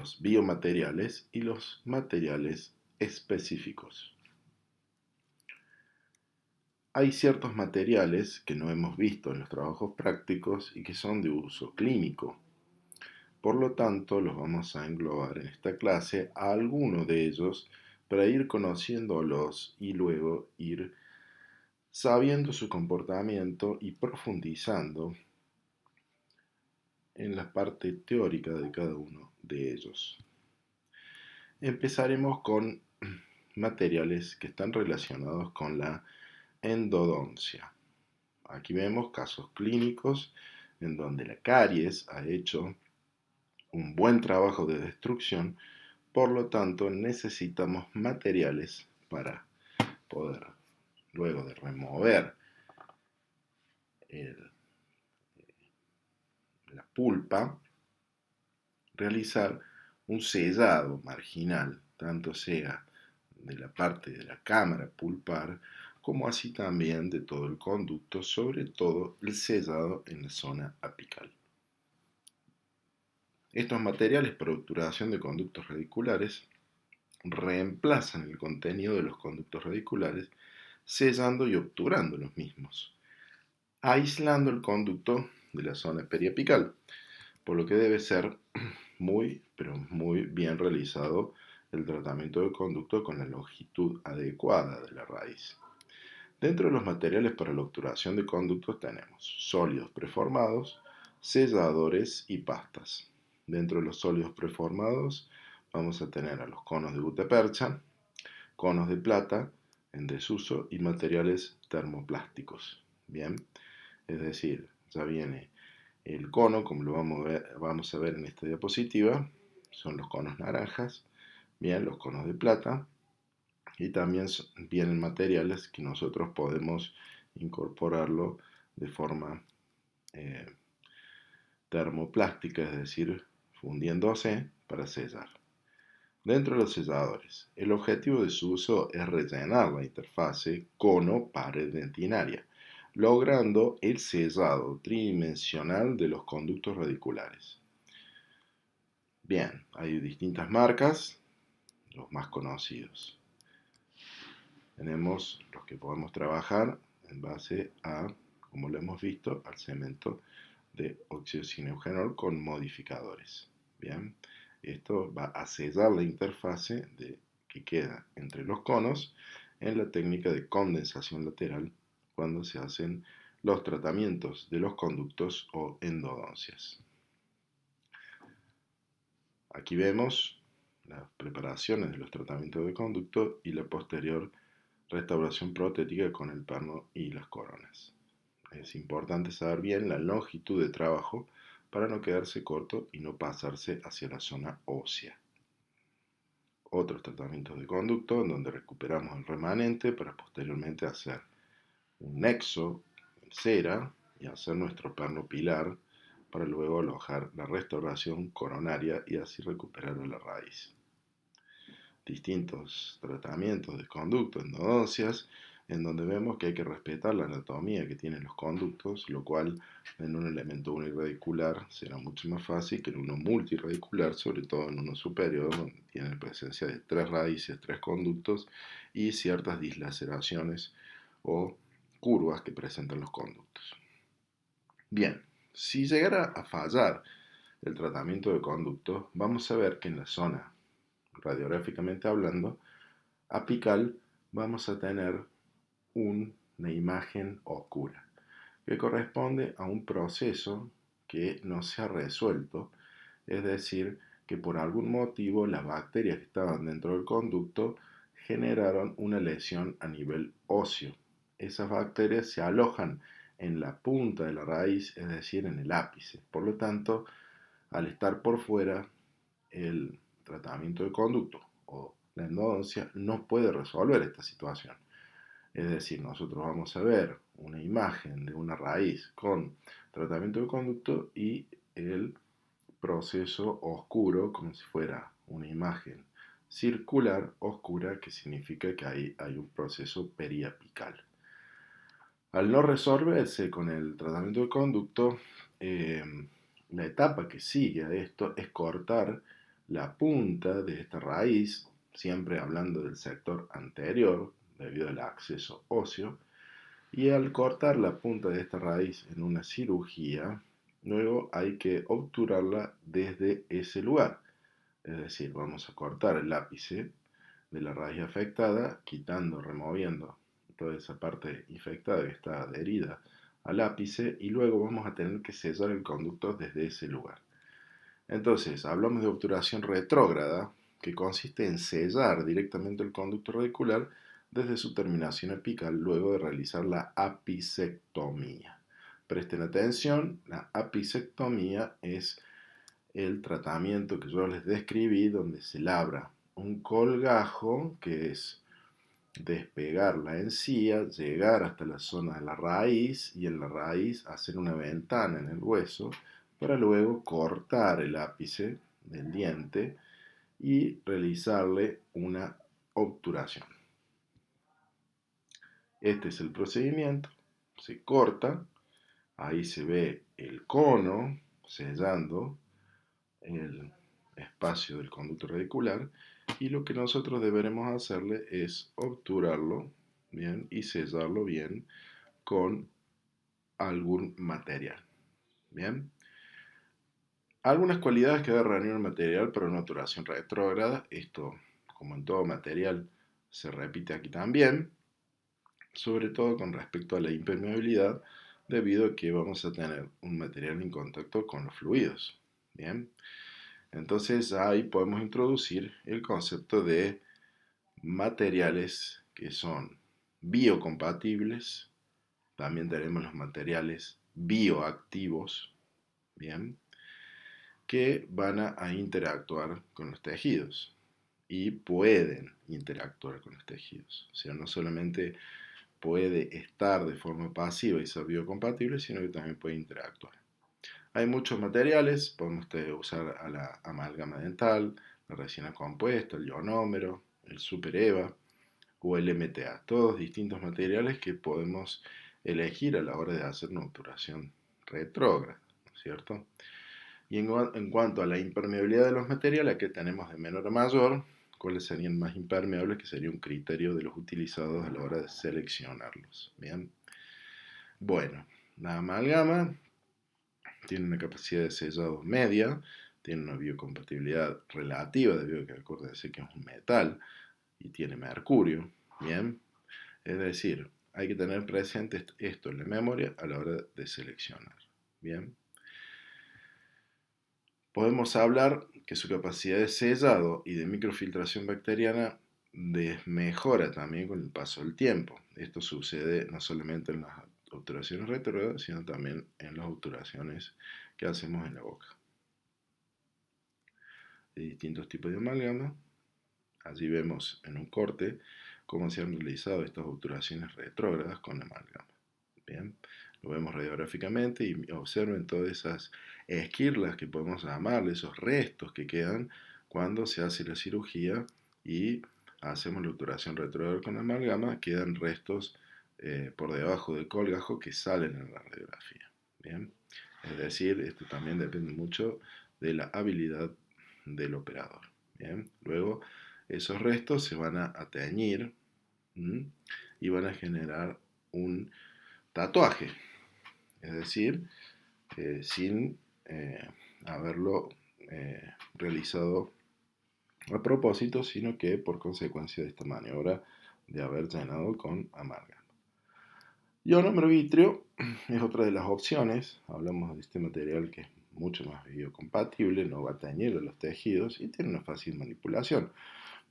los biomateriales y los materiales específicos. Hay ciertos materiales que no hemos visto en los trabajos prácticos y que son de uso clínico. Por lo tanto, los vamos a englobar en esta clase a alguno de ellos para ir conociéndolos y luego ir sabiendo su comportamiento y profundizando en la parte teórica de cada uno de ellos. Empezaremos con materiales que están relacionados con la endodoncia. Aquí vemos casos clínicos en donde la caries ha hecho un buen trabajo de destrucción, por lo tanto necesitamos materiales para poder, luego de remover el, la pulpa, realizar un sellado marginal, tanto sea de la parte de la cámara pulpar, como así también de todo el conducto, sobre todo el sellado en la zona apical. Estos materiales para obturación de conductos radiculares reemplazan el contenido de los conductos radiculares, sellando y obturando los mismos, aislando el conducto de la zona periapical, por lo que debe ser pero muy bien realizado el tratamiento del conducto con la longitud adecuada de la raíz. Dentro de los materiales para la obturación de conductos tenemos sólidos preformados, selladores y pastas. Dentro de los sólidos preformados vamos a tener a los conos de gutapercha, conos de plata en desuso y materiales termoplásticos. Bien, es decir, ya viene el cono, como lo vamos a ver en esta diapositiva, son los conos naranjas, bien, los conos de plata, y también vienen materiales que nosotros podemos incorporarlo de forma termoplástica, es decir, fundiéndose para sellar. Dentro de los selladores, el objetivo de su uso es rellenar la interfase cono-pared dentinaria, logrando el sellado tridimensional de los conductos radiculares. Bien, hay distintas marcas, los más conocidos. Tenemos los que podemos trabajar en base a, como lo hemos visto, al cemento de óxido sin eugenol con modificadores. Bien, esto va a sellar la interfase que queda entre los conos en la técnica de condensación lateral cuando se hacen los tratamientos de los conductos o endodoncias. Aquí vemos las preparaciones de los tratamientos de conducto y la posterior restauración protética con el perno y las coronas. Es importante saber bien la longitud de trabajo para no quedarse corto y no pasarse hacia la zona ósea. Otros tratamientos de conducto en donde recuperamos el remanente para posteriormente hacer un nexo en cera y hacer nuestro perno pilar para luego alojar la restauración coronaria y así recuperar la raíz. Distintos tratamientos de conducto, endodoncias, en donde vemos que hay que respetar la anatomía que tienen los conductos, lo cual en un elemento uniradicular será mucho más fácil que en uno multiradicular, sobre todo en uno superior, donde tiene presencia de 3 raíces, 3 conductos y ciertas dislaceraciones o curvas que presentan los conductos. Bien, si llegara a fallar el tratamiento de conductos, vamos a ver que en la zona, radiográficamente hablando, apical, vamos a tener una imagen oscura, que corresponde a un proceso que no se ha resuelto, es decir, que por algún motivo las bacterias que estaban dentro del conducto generaron una lesión a nivel óseo. Esas bacterias se alojan en la punta de la raíz, es decir, en el ápice. Por lo tanto, al estar por fuera, el tratamiento de conducto o la endodoncia no puede resolver esta situación. Es decir, nosotros vamos a ver una imagen de una raíz con tratamiento de conducto y el proceso oscuro como si fuera una imagen circular oscura, que significa que ahí hay un proceso periapical. Al no resolverse con el tratamiento de conducto, la etapa que sigue a esto es cortar la punta de esta raíz, siempre hablando del sector anterior, debido al acceso óseo, y al cortar la punta de esta raíz en una cirugía, luego hay que obturarla desde ese lugar. Es decir, vamos a cortar el ápice de la raíz afectada, quitando, removiendo toda esa parte infectada que está adherida al ápice, y luego vamos a tener que sellar el conducto desde ese lugar. Entonces, hablamos de obturación retrógrada, que consiste en sellar directamente el conducto radicular desde su terminación apical luego de realizar la apicectomía. Presten atención, la apicectomía es el tratamiento que yo les describí donde se labra un colgajo, que es despegar la encía, llegar hasta la zona de la raíz y en la raíz hacer una ventana en el hueso para luego cortar el ápice del diente y realizarle una obturación. Este es el procedimiento, se corta, ahí se ve el cono sellando el espacio del conducto radicular y lo que nosotros deberemos hacerle es obturarlo bien y sellarlo bien con algún material. Bien. Algunas cualidades que debe reunir un material para una obturación retrógrada. Esto, como en todo material, se repite aquí también, sobre todo con respecto a la impermeabilidad, debido a que vamos a tener un material en contacto con los fluidos. Bien. Entonces ahí podemos introducir el concepto de materiales que son biocompatibles. También tenemos los materiales bioactivos, bien, que van a interactuar con los tejidos y pueden interactuar con los tejidos. O sea, no solamente puede estar de forma pasiva y ser biocompatible, sino que también puede interactuar. Hay muchos materiales, podemos usar a la amalgama dental, la resina compuesta, el ionómero, el super EVA o el MTA, todos distintos materiales que podemos elegir a la hora de hacer una obturación retrógrada, ¿no es cierto? Y en cuanto a la impermeabilidad de los materiales, que tenemos de menor a mayor, cuáles serían más impermeables, que sería un criterio de los utilizados a la hora de seleccionarlos. Bien. Bueno, la amalgama tiene una capacidad de sellado media, tiene una biocompatibilidad relativa, debido a que acuérdense que es un metal y tiene mercurio, ¿bien? Es decir, hay que tener presente esto en la memoria a la hora de seleccionar, ¿bien? Podemos hablar que su capacidad de sellado y de microfiltración bacteriana mejora también con el paso del tiempo. Esto sucede no solamente en las obturaciones retrógradas, sino también en las obturaciones que hacemos en la boca. De distintos tipos de amalgama. Allí vemos en un corte cómo se han realizado estas obturaciones retrógradas con amalgama. Bien, lo vemos radiográficamente y observen todas esas esquirlas que podemos llamarle, esos restos que quedan cuando se hace la cirugía y hacemos la obturación retrógrada con amalgama, quedan restos por debajo del colgajo que salen en la radiografía. Bien, es decir, esto también depende mucho de la habilidad del operador. Bien, luego esos restos se van a teñir y van a generar un tatuaje, es decir, sin haberlo realizado a propósito, sino que por consecuencia de esta maniobra de haber llenado con amalgama. Ionómero vítreo es otra de las opciones. Hablamos de este material que es mucho más biocompatible, no va a teñir los tejidos y tiene una fácil manipulación.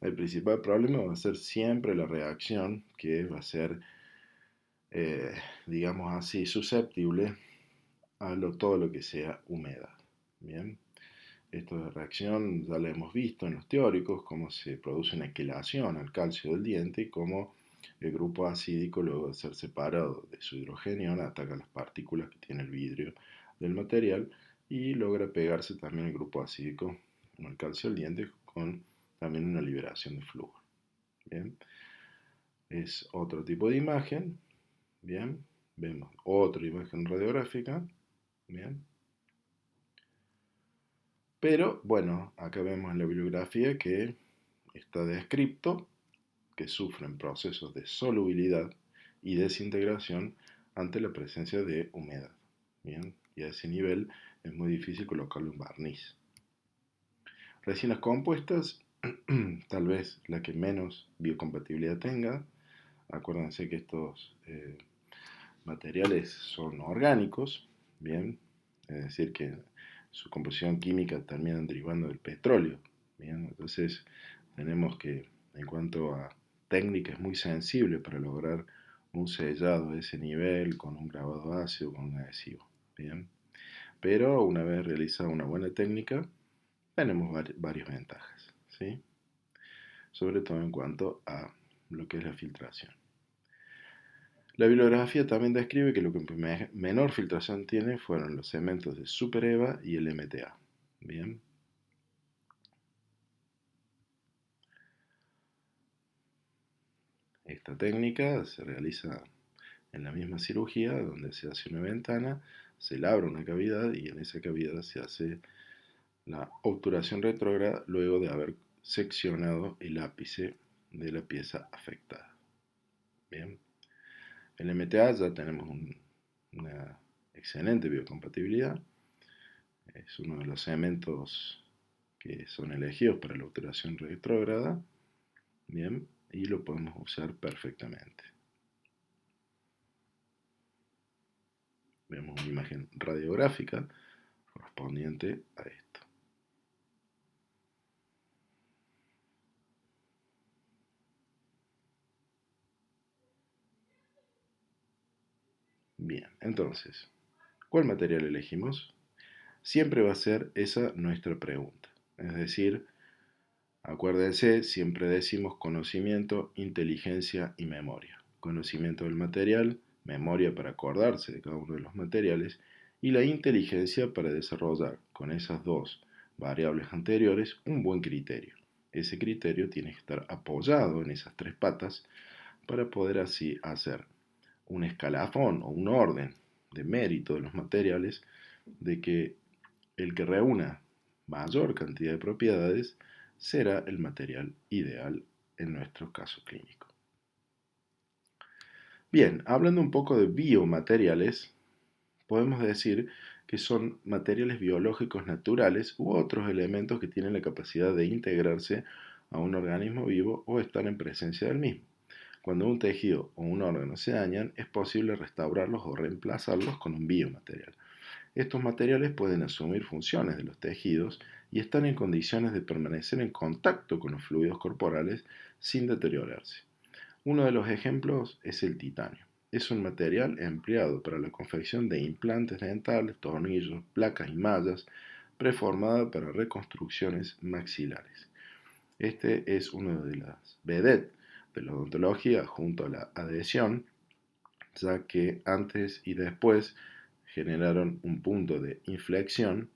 El principal problema va a ser siempre la reacción, que va a ser, digamos así, susceptible a todo lo que sea humedad. Bien, esta reacción ya la hemos visto en los teóricos, cómo se produce una quelación al calcio del diente y cómo el grupo acídico, luego de ser separado de su hidrogenio, ataca las partículas que tiene el vidrio del material y logra pegarse también el grupo acídico con el calcio del diente con también una liberación de flúor. Bien, es otro tipo de imagen. Bien, vemos otra imagen radiográfica. Bien. Pero bueno, acá vemos en la bibliografía que está descrito que sufren procesos de solubilidad y desintegración ante la presencia de humedad. Bien, y a ese nivel es muy difícil colocarle un barniz. Resinas compuestas, tal vez la que menos biocompatibilidad tenga. Acuérdense que estos materiales son orgánicos, bien, es decir, que su composición química termina derivando del petróleo, bien, entonces tenemos que, en cuanto a técnica, es muy sensible para lograr un sellado de ese nivel con un grabado ácido, con un adhesivo, bien, pero una vez realizada una buena técnica, tenemos varias ventajas, ¿sí? Sobre todo en cuanto a lo que es la filtración. La bibliografía también describe que lo que menor filtración tiene fueron los cementos de Super EVA y el MTA. Bien. Esta técnica se realiza en la misma cirugía donde se hace una ventana, se labra una cavidad y en esa cavidad se hace la obturación retrógrada luego de haber seccionado el ápice de la pieza afectada. Bien. En el MTA ya tenemos una excelente biocompatibilidad. Es uno de los cementos que son elegidos para la obturación retrógrada. Bien, y lo podemos usar perfectamente. Vemos una imagen radiográfica correspondiente a esto. Bien, entonces, ¿cuál material elegimos? Siempre va a ser esa nuestra pregunta. Es decir, acuérdense, siempre decimos conocimiento, inteligencia y memoria. Conocimiento del material, memoria para acordarse de cada uno de los materiales y la inteligencia para desarrollar con esas dos variables anteriores un buen criterio. Ese criterio tiene que estar apoyado en esas tres patas para poder así hacer un escalafón o un orden de mérito de los materiales de que el que reúna mayor cantidad de propiedades será el material ideal en nuestro caso clínico. Bien, hablando un poco de biomateriales, podemos decir que son materiales biológicos naturales u otros elementos que tienen la capacidad de integrarse a un organismo vivo o estar en presencia del mismo. Cuando un tejido o un órgano se dañan, es posible restaurarlos o reemplazarlos con un biomaterial. Estos materiales pueden asumir funciones de los tejidos y están en condiciones de permanecer en contacto con los fluidos corporales sin deteriorarse. Uno de los ejemplos es el titanio. Es un material empleado para la confección de implantes dentales, tornillos, placas y mallas, preformada para reconstrucciones maxilares. Este es uno de las vedettes de la odontología junto a la adhesión, ya que antes y después generaron un punto de inflexión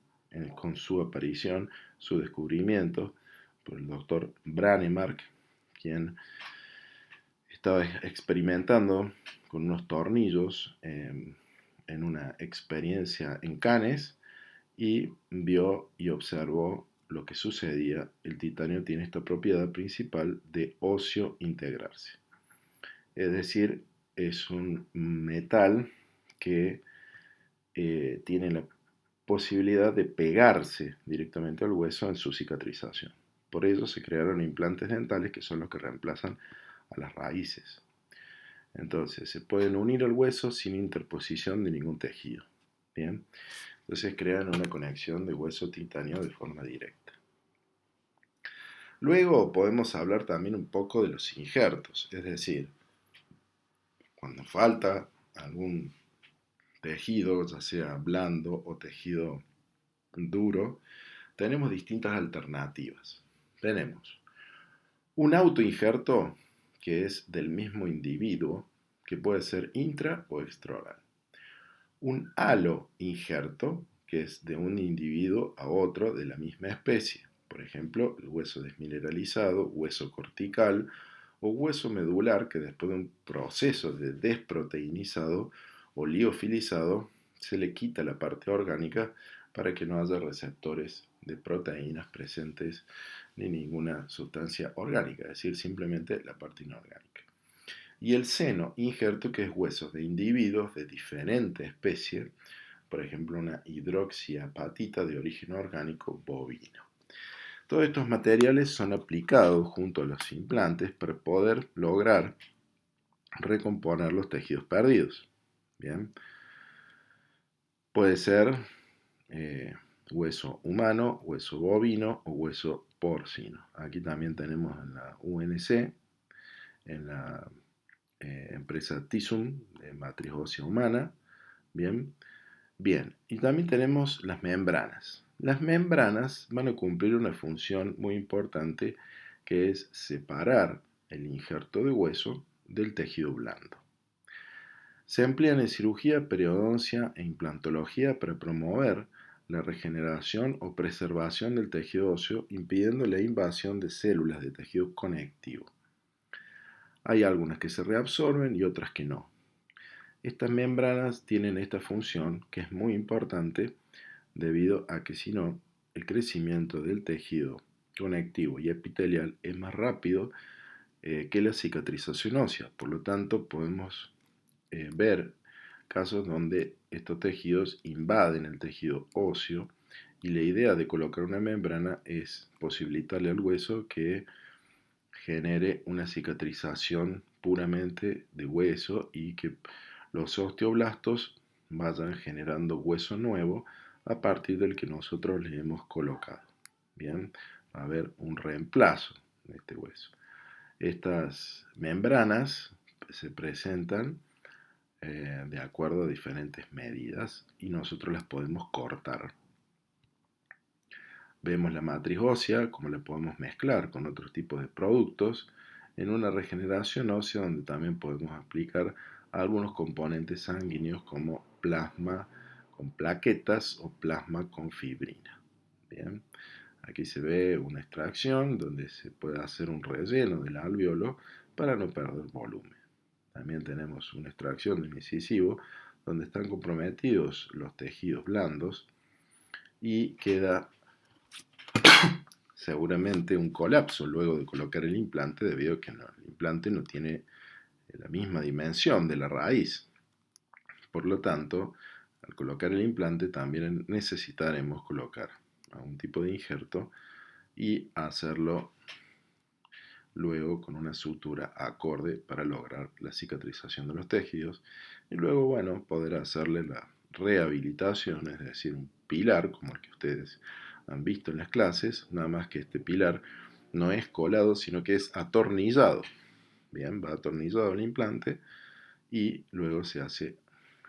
con su aparición, su descubrimiento por el doctor Branemark, quien estaba experimentando con unos tornillos en una experiencia en Cannes y vio y observó lo que sucedía. El titanio tiene esta propiedad principal de óseo integrarse. Es decir, es un metal que tiene la posibilidad de pegarse directamente al hueso en su cicatrización. Por ello se crearon implantes dentales que son los que reemplazan a las raíces. Entonces, se pueden unir al hueso sin interposición de ningún tejido. Bien, entonces crean una conexión de hueso-titanio de forma directa. Luego podemos hablar también un poco de los injertos, es decir, cuando falta algún tejido, ya sea blando o tejido duro, tenemos distintas alternativas. Tenemos un autoinjerto que es del mismo individuo, que puede ser intra o extraoral. Un halo injerto, que es de un individuo a otro de la misma especie. Por ejemplo, el hueso desmineralizado, hueso cortical o hueso medular que después de un proceso de desproteinizado o liofilizado se le quita la parte orgánica para que no haya receptores de proteínas presentes ni ninguna sustancia orgánica, es decir, simplemente la parte inorgánica. Y el seno injerto, que es huesos de individuos de diferente especie, por ejemplo una hidroxiapatita de origen orgánico bovino. Todos estos materiales son aplicados junto a los implantes para poder lograr recomponer los tejidos perdidos. Bien, puede ser hueso humano, hueso bovino o hueso porcino. Aquí también tenemos en la UNC, en la empresa Tissum, de matriz ósea humana. Bien, bien. Y también tenemos las membranas. Las membranas van a cumplir una función muy importante, que es separar el injerto de hueso del tejido blando. Se emplean en cirugía, periodoncia e implantología para promover la regeneración o preservación del tejido óseo, impidiendo la invasión de células de tejido conectivo. Hay algunas que se reabsorben y otras que no. Estas membranas tienen esta función, que es muy importante, debido a que si no, el crecimiento del tejido conectivo y epitelial es más rápido que la cicatrización ósea. Por lo tanto, podemos ver casos donde estos tejidos invaden el tejido óseo, y la idea de colocar una membrana es posibilitarle al hueso que genere una cicatrización puramente de hueso y que los osteoblastos vayan generando hueso nuevo a partir del que nosotros le hemos colocado. Bien, va a haber un reemplazo de este hueso. Estas membranas se presentan de acuerdo a diferentes medidas y nosotros las podemos cortar. Vemos la matriz ósea, como la podemos mezclar con otros tipos de productos en una regeneración ósea, donde también podemos aplicar algunos componentes sanguíneos como plasma con plaquetas o plasma con fibrina. Bien, aquí se ve una extracción donde se puede hacer un relleno del alvéolo para no perder volumen. También tenemos una extracción del incisivo donde están comprometidos los tejidos blandos y queda seguramente un colapso luego de colocar el implante, debido a que el implante no tiene la misma dimensión de la raíz. Por lo tanto, al colocar el implante también necesitaremos colocar algún tipo de injerto y hacerlo luego con una sutura acorde para lograr la cicatrización de los tejidos, y luego, bueno, poder hacerle la rehabilitación, es decir, un pilar como el que ustedes han visto en las clases, nada más que este pilar no es colado, sino que es atornillado. Bien, va atornillado el implante y luego se hace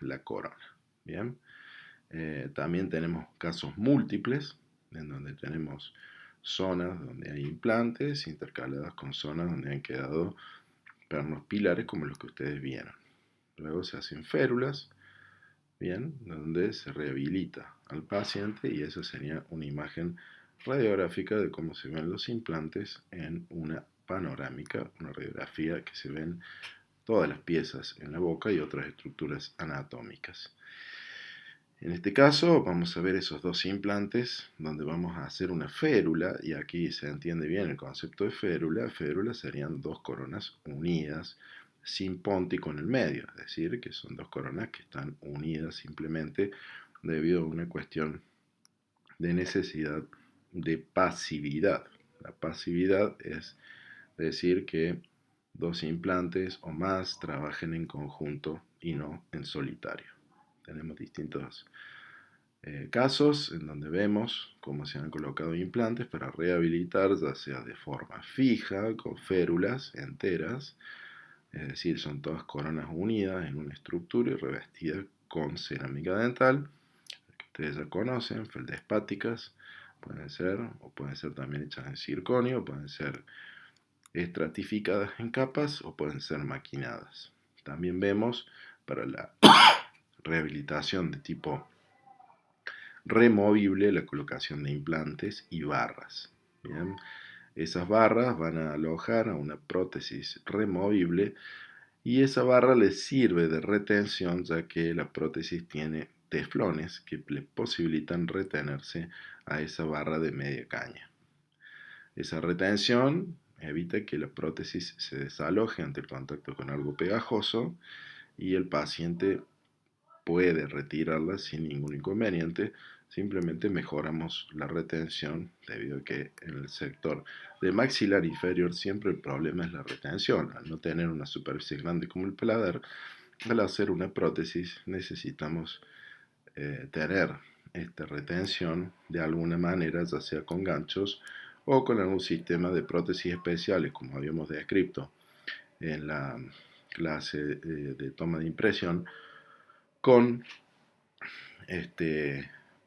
la corona. Bien, también tenemos casos múltiples, en donde tenemos zonas donde hay implantes intercaladas con zonas donde han quedado pernos pilares como los que ustedes vieron. Luego se hacen férulas, bien, donde se rehabilita al paciente, y esa sería una imagen radiográfica de cómo se ven los implantes en una panorámica, una radiografía que se ven todas las piezas en la boca y otras estructuras anatómicas. En este caso vamos a ver esos dos implantes donde vamos a hacer una férula, y aquí se entiende bien el concepto de férula. Férula serían dos coronas unidas sin póntico en el medio, es decir, que son dos coronas que están unidas simplemente debido a una cuestión de necesidad de pasividad. La pasividad es decir que dos implantes o más trabajen en conjunto y no en solitario. Tenemos distintos casos en donde vemos cómo se han colocado implantes para rehabilitar, ya sea de forma fija, con férulas enteras, es decir, son todas coronas unidas en una estructura y revestidas con cerámica dental, que ustedes ya conocen, feldespáticas, pueden ser también hechas en circonio, pueden ser estratificadas en capas o pueden ser maquinadas. También vemos para la rehabilitación de tipo removible la colocación de implantes y barras. Bien, esas barras van a alojar a una prótesis removible, y esa barra les sirve de retención, ya que la prótesis tiene teflones que le posibilitan retenerse a esa barra de media caña. Esa retención evita que la prótesis se desaloje ante el contacto con algo pegajoso y el paciente puede retirarla sin ningún inconveniente. Simplemente mejoramos la retención debido a que en el sector de maxilar inferior siempre el problema es la retención. Al no tener una superficie grande como el paladar, al hacer una prótesis necesitamos tener esta retención de alguna manera, ya sea con ganchos o con algún sistema de prótesis especiales, como habíamos descrito en la clase de toma de impresión, con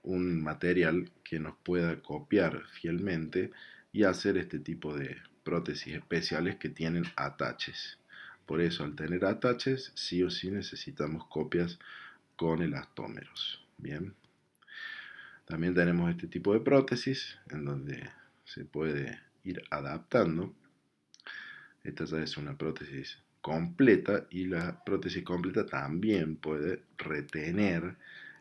un material que nos pueda copiar fielmente y hacer este tipo de prótesis especiales que tienen ataches. Por eso, al tener ataches, sí o sí necesitamos copias con elastómeros. Bien. También tenemos este tipo de prótesis en donde se puede ir adaptando. Esta ya es una prótesis completa y la prótesis completa también puede retener